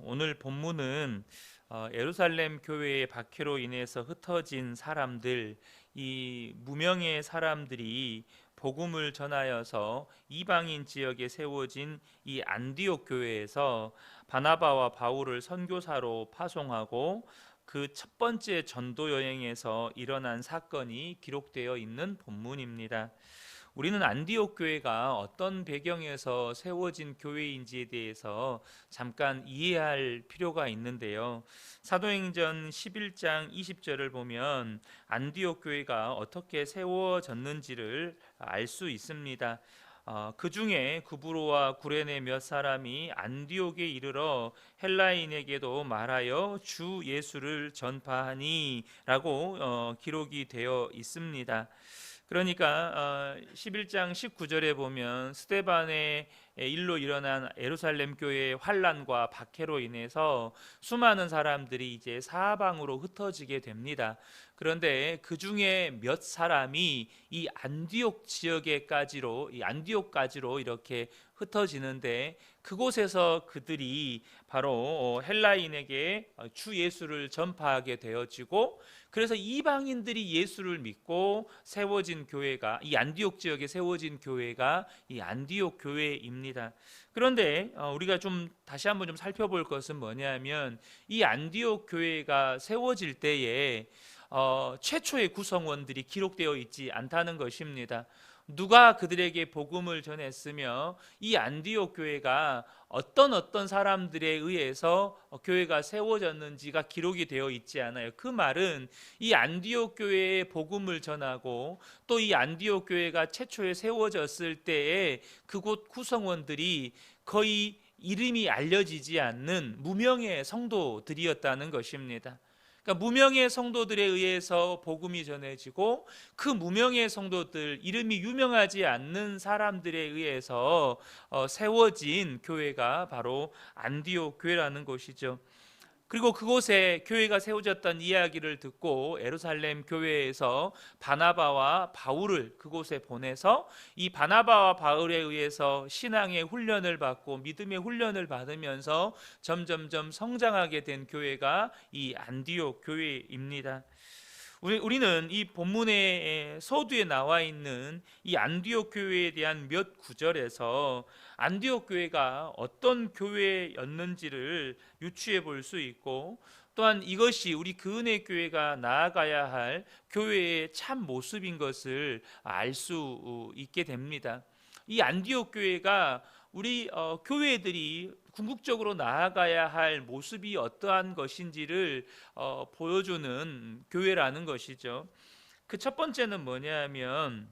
오늘 본문은 예루살렘 교회의 박해로 인해서 흩어진 사람들, 이 무명의 사람들이 복음을 전하여서 이방인 지역에 세워진 이 안디옥 교회에서 바나바와 바울을 선교사로 파송하고 그 첫 번째 전도 여행에서 일어난 사건이 기록되어 있는 본문입니다. 우리는 안디옥 교회가 어떤 배경에서 세워진 교회인지에 대해서 잠깐 이해할 필요가 있는데요. 사도행전 11장 20절을 보면 안디옥 교회가 어떻게 세워졌는지를 알 수 있습니다. 그 중에 구브로와 구레네 몇 사람이 안디옥에 이르러 헬라인에게도 말하여 주 예수를 전파하니라고 기록이 되어 있습니다. 그러니까 11장 19절에 보면 스데반의 일로 일어난 예루살렘 교회의 환란과 박해로 인해서 수많은 사람들이 이제 사방으로 흩어지게 됩니다. 그런데 그 중에 몇 사람이 이 안디옥까지로 이렇게 흩어지는데, 그곳에서 그들이 바로 헬라인에게 주 예수를 전파하게 되어지고, 그래서 이방인들이 예수를 믿고 세워진 교회가, 이 안디옥 지역에 세워진 교회가 이 안디옥 교회입니다. 그런데 우리가 좀 다시 한번 좀 살펴볼 것은 뭐냐면, 이 안디옥 교회가 세워질 때에 최초의 구성원들이 기록되어 있지 않다는 것입니다. 누가 그들에게 복음을 전했으며 이 안디옥 교회가 어떤 사람들에 의해서 교회가 세워졌는지가 기록이 되어 있지 않아요. 그 말은 이 안디옥 교회에 복음을 전하고 또 이 안디옥 교회가 최초에 세워졌을 때에 그곳 구성원들이 거의 이름이 알려지지 않는 무명의 성도들이었다는 것입니다. 그러니까 무명의 성도들에 의해서 복음이 전해지고, 그 무명의 성도들, 이름이 유명하지 않는 사람들에 의해서 세워진 교회가 바로 안디옥 교회라는 것이죠. 그리고 그곳에 교회가 세워졌던 이야기를 듣고 예루살렘 교회에서 바나바와 바울을 그곳에 보내서 이 바나바와 바울에 의해서 신앙의 훈련을 받고 믿음의 훈련을 받으면서 점점점 성장하게 된 교회가 이 안디옥 교회입니다. 우리는 이 본문의 서두에 나와 있는 이 안디옥 교회에 대한 몇 구절에서 안디옥 교회가 어떤 교회였는지를 유추해 볼 수 있고, 또한 이것이 우리 그은혜 교회가 나아가야 할 교회의 참 모습인 것을 알 수 있게 됩니다. 이 안디옥 교회가 우리 교회들이 궁극적으로 나아가야 할 모습이 어떠한 것인지를 보여주는 교회라는 것이죠. 그 첫 번째는 뭐냐면,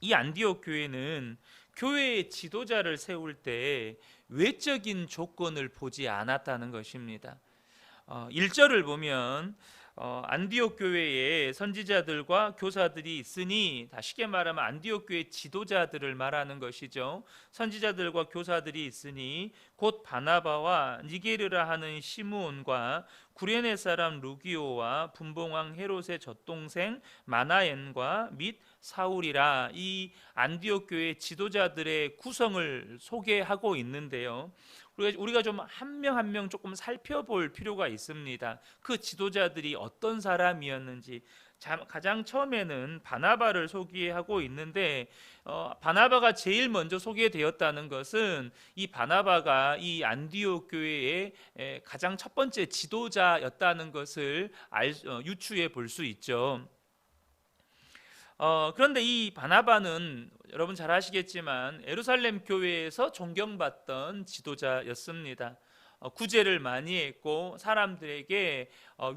이 안디옥 교회는 교회의 지도자를 세울 때 외적인 조건을 보지 않았다는 것입니다. 1절을 보면 안디옥 교회에 선지자들과 교사들이 있으니, 쉽게 말하면 안디옥 교회 지도자들을 말하는 것이죠. 선지자들과 교사들이 있으니 곧 바나바와 니게르라 하는 시므온과 구레네 사람 루기오와 분봉왕 헤롯의 젖동생 마나엔과 및 사울이라. 이 안디옥 교회 지도자들의 구성을 소개하고 있는데요, 우리가 좀 한 명 한 명 조금 살펴볼 필요가 있습니다. 그 지도자들이 어떤 사람이었는지. 가장 처음에는 바나바를 소개하고 있는데, 바나바가 제일 먼저 소개되었다는 것은 이 바나바가 이 안디옥 교회의 가장 첫 번째 지도자였다는 것을 유추해 볼 수 있죠. 그런데 이 바나바는 여러분 잘 아시겠지만 예루살렘 교회에서 존경받던 지도자였습니다. 구제를 많이 했고 사람들에게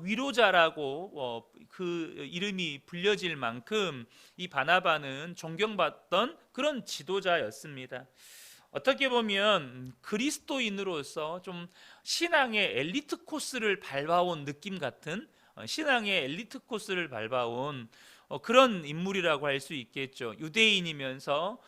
위로자라고 그 이름이 불려질 만큼 이 바나바는 존경받던 그런 지도자였습니다. 어떻게 보면 그리스도인으로서 좀 신앙의 엘리트 코스를 밟아온 느낌 같은, 신앙의 엘리트 코스를 밟아온 그런 인물이라고 할 수 있겠죠. 유대인이면서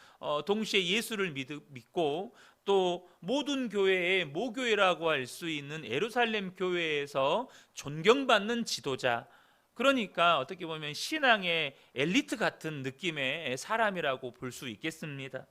동시에 예수를 믿고 또 모든 교회의 모교회라고 할 수 있는 예루살렘 교회에서 존경받는 지도자, 그러니까 어떻게 보면 신앙의 엘리트 같은 느낌의 사람이라고 볼 수 있겠습니다.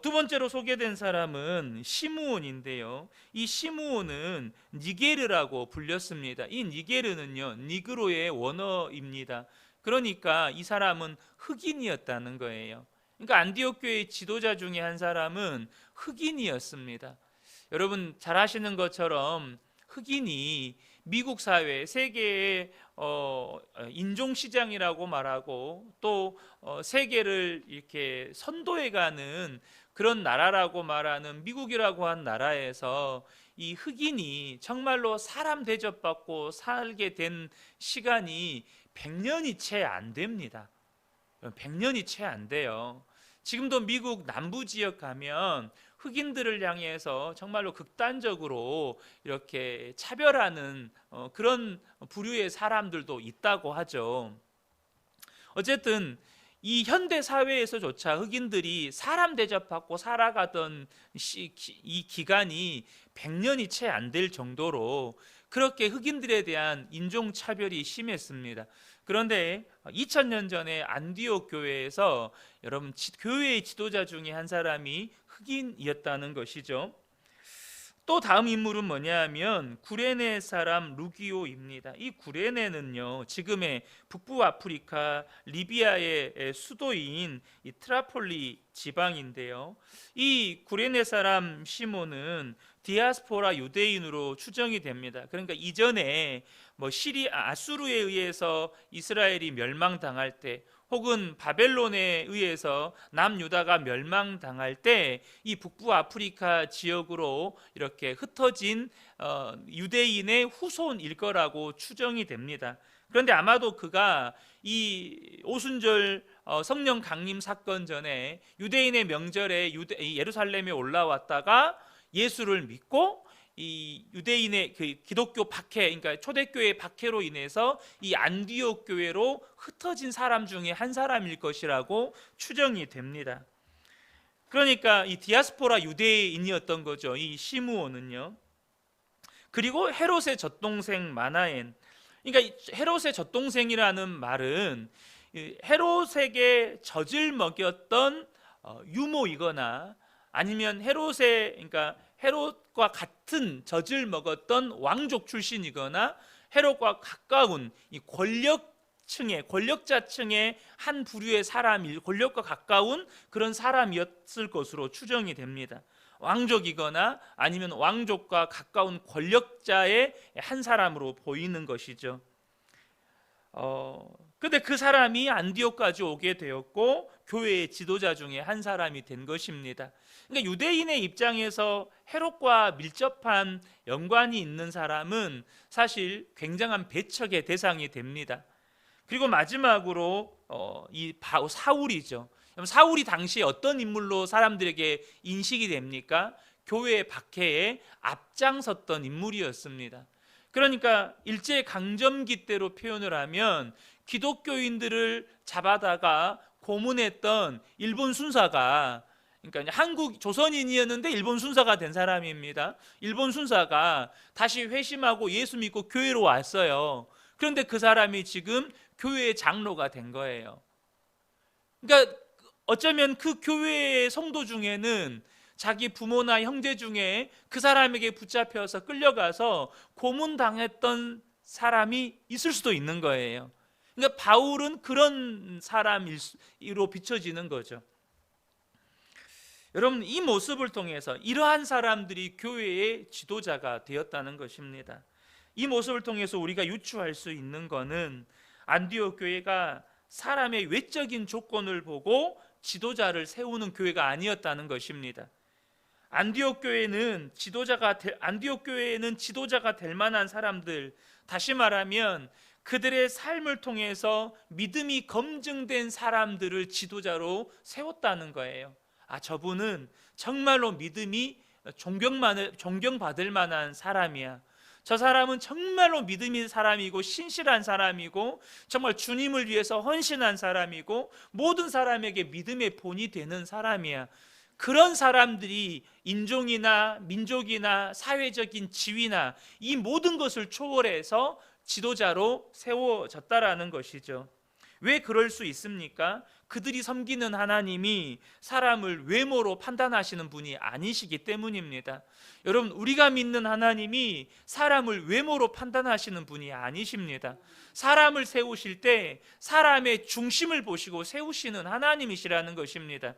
두 번째로 소개된 사람은 시므온인데요. 이 시므온은 니게르라고 불렸습니다. 이 니게르는요, 니그로의 원어입니다. 그러니까 이 사람은 흑인이었다는 거예요. 그러니까 안디옥 교회의 지도자 중에 한 사람은 흑인이었습니다. 여러분 잘 아시는 것처럼 흑인이 미국 사회, 세계의 인종시장이라고 말하고 또 세계를 이렇게 선도해가는 그런 나라라고 말하는 미국이라고 한 나라에서 이 흑인이 정말로 사람 대접받고 살게 된 시간이 100년이 채 안 됩니다. 100년이 채 안 돼요. 지금도 미국 남부 지역 가면 흑인들을 향해서 정말로 극단적으로 이렇게 차별하는 그런 부류의 사람들도 있다고 하죠. 어쨌든 이 현대 사회에서조차 흑인들이 사람 대접받고 살아가던 이 기간이 100년이 채 안 될 정도로 그렇게 흑인들에 대한 인종차별이 심했습니다. 그런데 2000년 전에 안디옥 교회에서 여러분 교회의 지도자 중에 한 사람이 흑인이었다는 것이죠. 또 다음 인물은 뭐냐면 구레네 사람 루기오입니다. 이 구레네는요, 지금의 북부 아프리카 리비아의 수도인 이 트라폴리 지방인데요. 이 구레네 사람 시몬은 디아스포라 유대인으로 추정이 됩니다. 그러니까 이전에 아수르에 의해서 이스라엘이 멸망당할 때, 혹은 바벨론에 의해서 남유다가 멸망당할 때 이 북부 아프리카 지역으로 이렇게 흩어진 유대인의 후손일 거라고 추정이 됩니다. 그런데 아마도 그가 이 오순절 성령 강림 사건 전에 유대인의 명절에 예루살렘에 올라왔다가 예수를 믿고 이 유대인의 그 기독교 박해, 그러니까 초대교회 박해로 인해서 이 안디옥 교회로 흩어진 사람 중에 한 사람일 것이라고 추정이 됩니다. 그러니까 이 디아스포라 유대인이었던 거죠, 이 시므온은요. 그리고 헤롯의 젖동생 마나엔, 그러니까 헤롯의 젖동생이라는 말은 헤롯에게 젖을 먹였던 유모이거나 아니면 그러니까 헤롯과 같은 젖을 먹었던 왕족 출신이거나 헤롯과 가까운 이 권력자층의 한 부류의 사람이, 권력과 가까운 그런 사람이었을 것으로 추정이 됩니다. 왕족이거나 아니면 왕족과 가까운 권력자의 한 사람으로 보이는 것이죠. 근데 그 사람이 안디옥까지 오게 되었고 교회의 지도자 중에 한 사람이 된 것입니다. 그러니까 유대인의 입장에서 헤롯과 밀접한 연관이 있는 사람은 사실 굉장한 배척의 대상이 됩니다. 그리고 마지막으로 이 사울이죠. 사울이 당시에 어떤 인물로 사람들에게 인식이 됩니까? 교회의 박해에 앞장섰던 인물이었습니다. 그러니까 일제강점기 때로 표현을 하면 기독교인들을 잡아다가 고문했던 일본 순사가, 그러니까 한국 조선인이었는데 일본 순사가 된 사람입니다. 일본 순사가 다시 회심하고 예수 믿고 교회로 왔어요. 그런데 그 사람이 지금 교회의 장로가 된 거예요. 그러니까 어쩌면 그 교회의 성도 중에는 자기 부모나 형제 중에 그 사람에게 붙잡혀서 끌려가서 고문당했던 사람이 있을 수도 있는 거예요. 그러니까 바울은 그런 사람으로 비춰지는 거죠. 여러분, 이 모습을 통해서 이러한 사람들이 교회의 지도자가 되었다는 것입니다. 이 모습을 통해서 우리가 유추할 수 있는 것은 안디옥 교회가 사람의 외적인 조건을 보고 지도자를 세우는 교회가 아니었다는 것입니다. 안디옥 교회는 지도자가 될 만한 사람들, 다시 말하면 그들의 삶을 통해서 믿음이 검증된 사람들을 지도자로 세웠다는 거예요. 저분은 정말로 믿음이 존경받을 만한 사람이야. 저 사람은 정말로 믿음의 사람이고 신실한 사람이고 정말 주님을 위해서 헌신한 사람이고 모든 사람에게 믿음의 본이 되는 사람이야. 그런 사람들이 인종이나 민족이나 사회적인 지위나 이 모든 것을 초월해서 지도자로 세워졌다라는 것이죠. 왜 그럴 수 있습니까? 그들이 섬기는 하나님이 사람을 외모로 판단하시는 분이 아니시기 때문입니다. 여러분, 우리가 믿는 하나님이 사람을 외모로 판단하시는 분이 아니십니다. 사람을 세우실 때 사람의 중심을 보시고 세우시는 하나님이시라는 것입니다.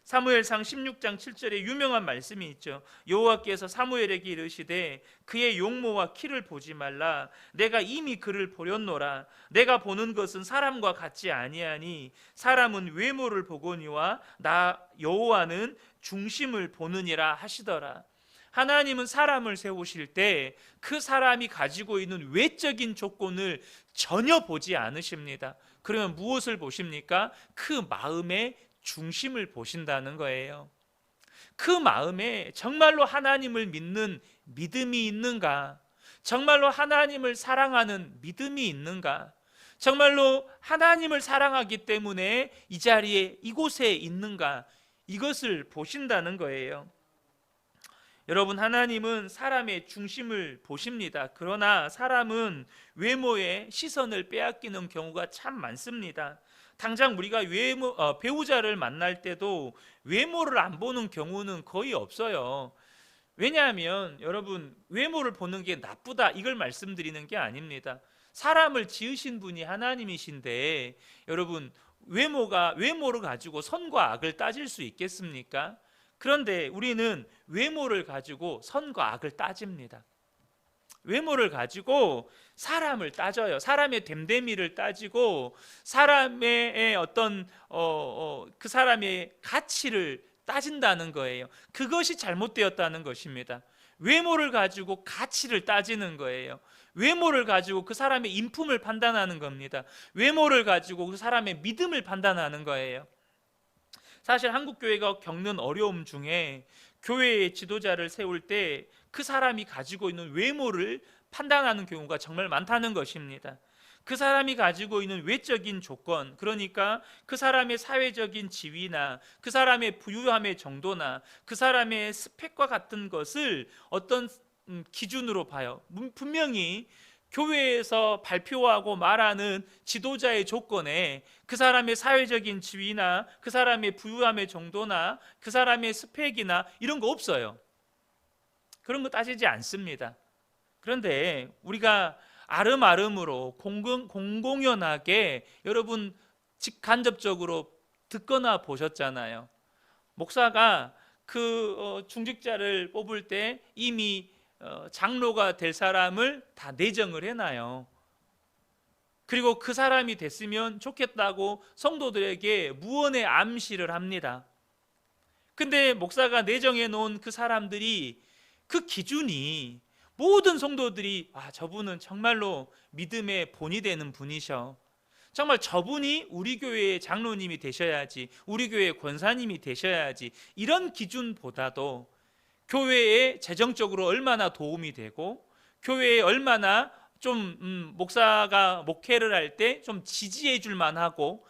사무엘상 16장 7절에 유명한 말씀이 있죠. 여호와께서 사무엘에게 이르시되 그의 용모와 키를 보지 말라. 내가 이미 그를 보렸노라. 내가 보는 것은 사람과 같지 아니하니 사람은 외모를 보거니와 나 여호와는 중심을 보느니라 하시더라. 하나님은 사람을 세우실 때 그 사람이 가지고 있는 외적인 조건을 전혀 보지 않으십니다. 그러면 무엇을 보십니까? 그 마음의 중심을 보신다는 거예요. 그 마음에 정말로 하나님을 믿는 믿음이 있는가? 정말로 하나님을 사랑하는 믿음이 있는가? 정말로 하나님을 사랑하기 때문에 이 자리에 이곳에 있는가? 이것을 보신다는 거예요. 여러분, 하나님은 사람의 중심을 보십니다. 그러나 사람은 외모에 시선을 빼앗기는 경우가 참 많습니다. 당장 우리가 배우자를 만날 때도 외모를 안 보는 경우는 거의 없어요. 왜냐하면 여러분, 외모를 보는 게 나쁘다 이걸 말씀드리는 게 아닙니다. 사람을 지으신 분이 하나님이신데 여러분, 외모를 가지고 선과 악을 따질 수 있겠습니까? 그런데 우리는 외모를 가지고 선과 악을 따집니다. 외모를 가지고 사람을 따져요. 사람의 됨됨이를 따지고 사람의 어떤 그 사람의 가치를 따진다는 거예요. 그것이 잘못되었다는 것입니다. 외모를 가지고 가치를 따지는 거예요. 외모를 가지고 그 사람의 인품을 판단하는 겁니다. 외모를 가지고 그 사람의 믿음을 판단하는 거예요. 사실 한국교회가 겪는 어려움 중에 교회의 지도자를 세울 때 그 사람이 가지고 있는 외모를 판단하는 경우가 정말 많다는 것입니다. 그 사람이 가지고 있는 외적인 조건, 그러니까 그 사람의 사회적인 지위나 그 사람의 부유함의 정도나 그 사람의 스펙과 같은 것을 어떤 기준으로 봐요. 분명히 교회에서 발표하고 말하는 지도자의 조건에 그 사람의 사회적인 지위나 그 사람의 부유함의 정도나 그 사람의 스펙이나 이런 거 없어요. 그런 거 따지지 않습니다. 그런데 우리가 아름아름으로 공공연하게 여러분 직간접적으로 듣거나 보셨잖아요. 목사가 그 중직자를 뽑을 때 이미 장로가 될 사람을 다 내정을 해놔요. 그리고 그 사람이 됐으면 좋겠다고 성도들에게 무언의 암시를 합니다. 근데 목사가 내정해 놓은 그 사람들이 그 기준이 모든 성도들이 저분은 정말로 믿음의 본이 되는 분이셔. 정말 저분이 우리 교회의 장로님이 되셔야지, 우리 교회의 권사님이 되셔야지, 이런 기준보다도 교회에 재정적으로 얼마나 도움이 되고 교회에 얼마나 좀 목사가 목회를 할 때 좀 지지해 줄 만하고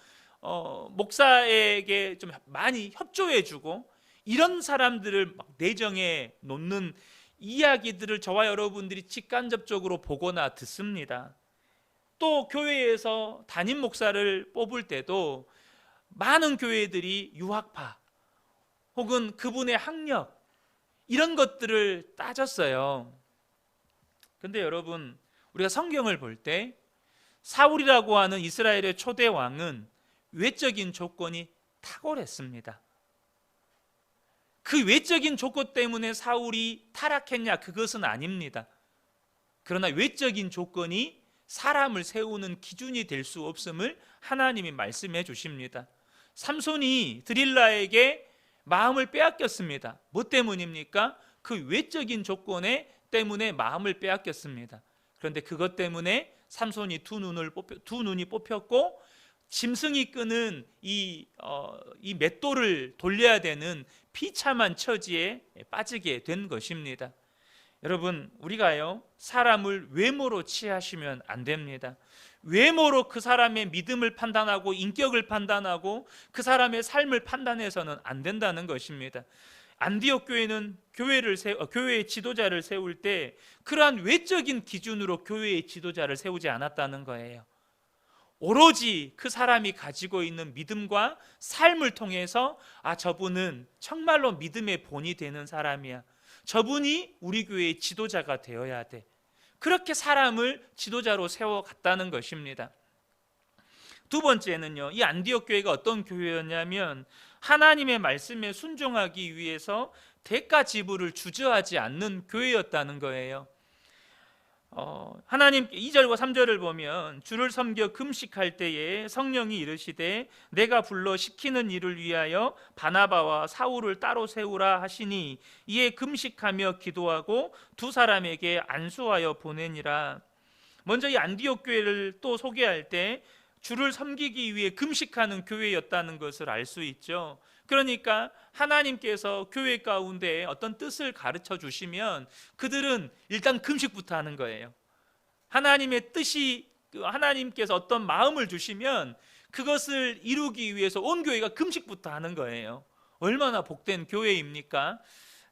목사에게 좀 많이 협조해 주고 이런 사람들을 막 내정해 놓는 이야기들을 저와 여러분들이 직간접적으로 보거나 듣습니다. 또 교회에서 담임 목사를 뽑을 때도 많은 교회들이 유학파 혹은 그분의 학력 이런 것들을 따졌어요. 근데 여러분, 우리가 성경을 볼 때 사울이라고 하는 이스라엘의 초대 왕은 외적인 조건이 탁월했습니다. 그 외적인 조건 때문에 사울이 타락했냐? 그것은 아닙니다. 그러나 외적인 조건이 사람을 세우는 기준이 될 수 없음을 하나님이 말씀해 주십니다. 삼손이 드릴라에게 마음을 빼앗겼습니다. 뭐 때문입니까? 그 외적인 조건에 때문에 마음을 빼앗겼습니다. 그런데 그것 때문에 삼손이 두 눈이 뽑혔고 짐승이 끄는 이 맷돌을 돌려야 되는 비참한 처지에 빠지게 된 것입니다. 여러분, 우리가요 사람을 외모로 취하시면 안 됩니다. 외모로 그 사람의 믿음을 판단하고 인격을 판단하고 그 사람의 삶을 판단해서는 안 된다는 것입니다. 안디옥 교회는 교회의 지도자를 세울 때 그러한 외적인 기준으로 교회의 지도자를 세우지 않았다는 거예요. 오로지 그 사람이 가지고 있는 믿음과 삶을 통해서 저분은 정말로 믿음의 본이 되는 사람이야, 저분이 우리 교회의 지도자가 되어야 돼, 그렇게 사람을 지도자로 세워갔다는 것입니다. 두 번째는요, 이 안디옥 교회가 어떤 교회였냐면 하나님의 말씀에 순종하기 위해서 대가 지불을 주저하지 않는 교회였다는 거예요. 하나님 2절과 3절을 보면 주를 섬겨 금식할 때에 성령이 이르시되 내가 불러 시키는 일을 위하여 바나바와 사울을 따로 세우라 하시니 이에 금식하며 기도하고 두 사람에게 안수하여 보내니라. 먼저 이 안디옥 교회를 또 소개할 때 주를 섬기기 위해 금식하는 교회였다는 것을 알 수 있죠. 그러니까 하나님께서 교회 가운데 어떤 뜻을 가르쳐 주시면 그들은 일단 금식부터 하는 거예요. 하나님의 뜻이, 하나님께서 어떤 마음을 주시면 그것을 이루기 위해서 온 교회가 금식부터 하는 거예요. 얼마나 복된 교회입니까?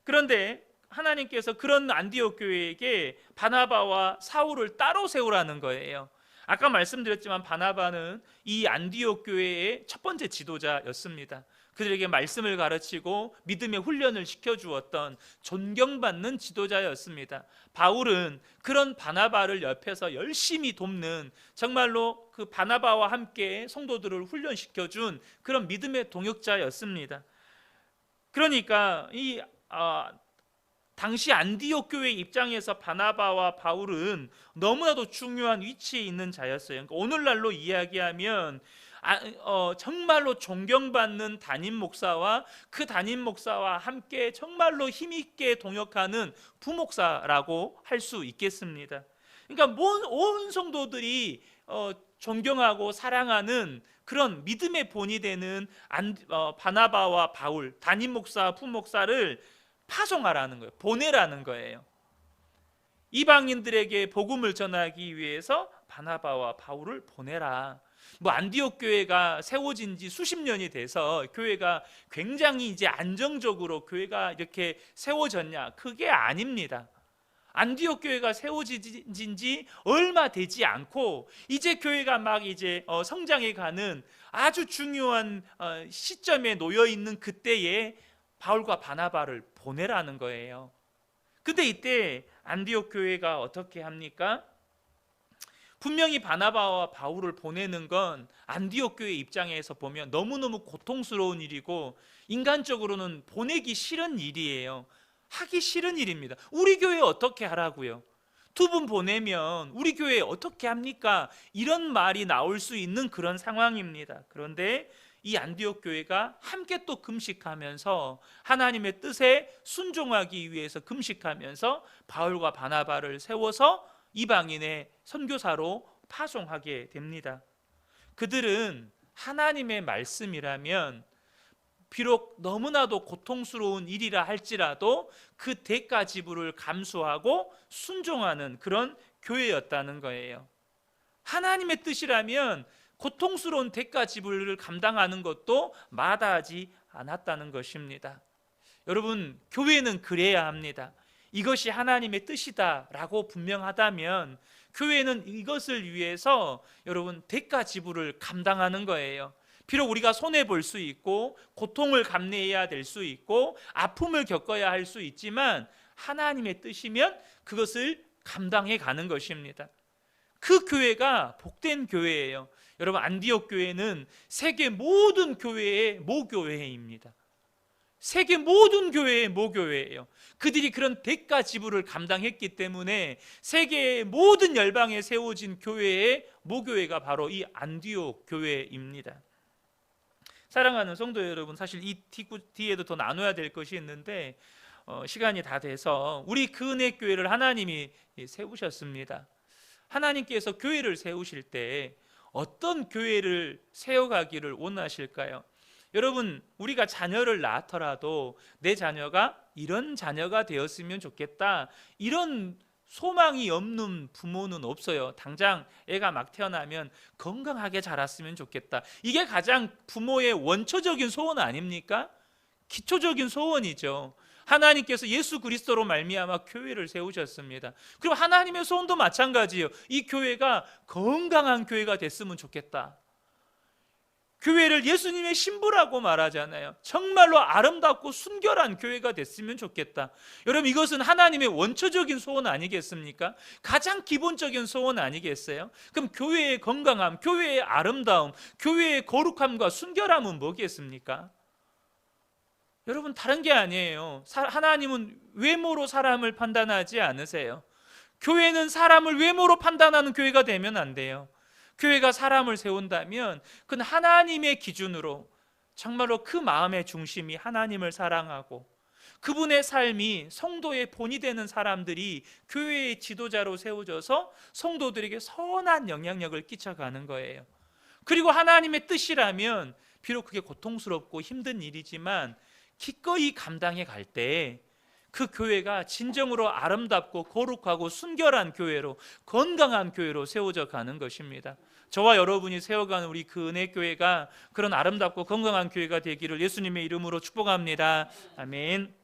그런데 하나님께서 그런 안디옥 교회에게 바나바와 사울을 따로 세우라는 거예요. 아까 말씀드렸지만 바나바는 이 안디옥 교회의 첫 번째 지도자였습니다. 그들에게 말씀을 가르치고 믿음의 훈련을 시켜주었던 존경받는 지도자였습니다. 바울은 그런 바나바를 옆에서 열심히 돕는, 정말로 그 바나바와 함께 성도들을 훈련시켜준 그런 믿음의 동역자였습니다. 그러니까 당시 안디옥 교회 입장에서 바나바와 바울은 너무나도 중요한 위치에 있는 자였어요. 그러니까 오늘날로 이야기하면 정말로 존경받는 담임 목사와 그 담임 목사와 함께 정말로 힘있게 동역하는 부목사라고 할 수 있겠습니다. 그러니까 온 성도들이 존경하고 사랑하는 그런 믿음의 본이 되는 바나바와 바울, 담임 목사, 부목사를 파송하라는 거예요. 보내라는 거예요. 이방인들에게 복음을 전하기 위해서 바나바와 바울을 보내라. 안디옥 교회가 세워진 지 수십 년이 돼서 교회가 굉장히 이제 안정적으로 교회가 이렇게 세워졌냐? 그게 아닙니다. 안디옥 교회가 세워진 지 얼마 되지 않고 이제 교회가 막 이제 성장해 가는 아주 중요한 시점에 놓여 있는 그때에 바울과 바나바를 보내라는 거예요. 근데 이때 안디옥 교회가 어떻게 합니까? 분명히 바나바와 바울을 보내는 건 안디옥 교회 입장에서 보면 너무너무 고통스러운 일이고 인간적으로는 보내기 싫은 일이에요. 하기 싫은 일입니다. 우리 교회 어떻게 하라고요? 두 분 보내면 우리 교회 어떻게 합니까? 이런 말이 나올 수 있는 그런 상황입니다. 그런데 이 안디옥 교회가 함께 또 금식하면서 하나님의 뜻에 순종하기 위해서 금식하면서 바울과 바나바를 세워서 이방인의 선교사로 파송하게 됩니다. 그들은 하나님의 말씀이라면 비록 너무나도 고통스러운 일이라 할지라도 그 대가 지불을 감수하고 순종하는 그런 교회였다는 거예요. 하나님의 뜻이라면 고통스러운 대가 지불을 감당하는 것도 마다하지 않았다는 것입니다. 여러분, 교회는 그래야 합니다. 이것이 하나님의 뜻이다라고 분명하다면 교회는 이것을 위해서 여러분 대가 지불을 감당하는 거예요. 비록 우리가 손해볼 수 있고 고통을 감내해야 될 수 있고 아픔을 겪어야 할 수 있지만 하나님의 뜻이면 그것을 감당해 가는 것입니다. 그 교회가 복된 교회예요. 여러분, 안디옥 교회는 세계 모든 교회의 모교회입니다. 세계 모든 교회의 모교회예요. 그들이 그런 대가 지불을 감당했기 때문에 세계의 모든 열방에 세워진 교회의 모교회가 바로 이 안디옥 교회입니다. 사랑하는 성도 여러분, 사실 이 뒤에도 더 나눠야 될 것이 있는데 시간이 다 돼서 우리 그 은혜 교회를 하나님이 세우셨습니다. 하나님께서 교회를 세우실 때 어떤 교회를 세워가기를 원하실까요? 여러분, 우리가 자녀를 낳더라도 내 자녀가 이런 자녀가 되었으면 좋겠다, 이런 소망이 없는 부모는 없어요. 당장 애가 막 태어나면 건강하게 자랐으면 좋겠다. 이게 가장 부모의 원초적인 소원 아닙니까? 기초적인 소원이죠. 하나님께서 예수 그리스도로 말미암아 교회를 세우셨습니다. 그럼 하나님의 소원도 마찬가지예요. 이 교회가 건강한 교회가 됐으면 좋겠다. 교회를 예수님의 신부라고 말하잖아요. 정말로 아름답고 순결한 교회가 됐으면 좋겠다. 여러분, 이것은 하나님의 원초적인 소원 아니겠습니까? 가장 기본적인 소원 아니겠어요? 그럼 교회의 건강함, 교회의 아름다움, 교회의 거룩함과 순결함은 뭐겠습니까? 여러분, 다른 게 아니에요. 하나님은 외모로 사람을 판단하지 않으세요. 교회는 사람을 외모로 판단하는 교회가 되면 안 돼요. 교회가 사람을 세운다면 그건 하나님의 기준으로 정말로 그 마음의 중심이 하나님을 사랑하고 그분의 삶이 성도의 본이 되는 사람들이 교회의 지도자로 세워져서 성도들에게 선한 영향력을 끼쳐가는 거예요. 그리고 하나님의 뜻이라면 비록 그게 고통스럽고 힘든 일이지만 기꺼이 감당해 갈 때 그 교회가 진정으로 아름답고 거룩하고 순결한 교회로, 건강한 교회로 세워져 가는 것입니다. 저와 여러분이 세워가는 우리 그 은혜교회가 그런 아름답고 건강한 교회가 되기를 예수님의 이름으로 축복합니다. 아멘.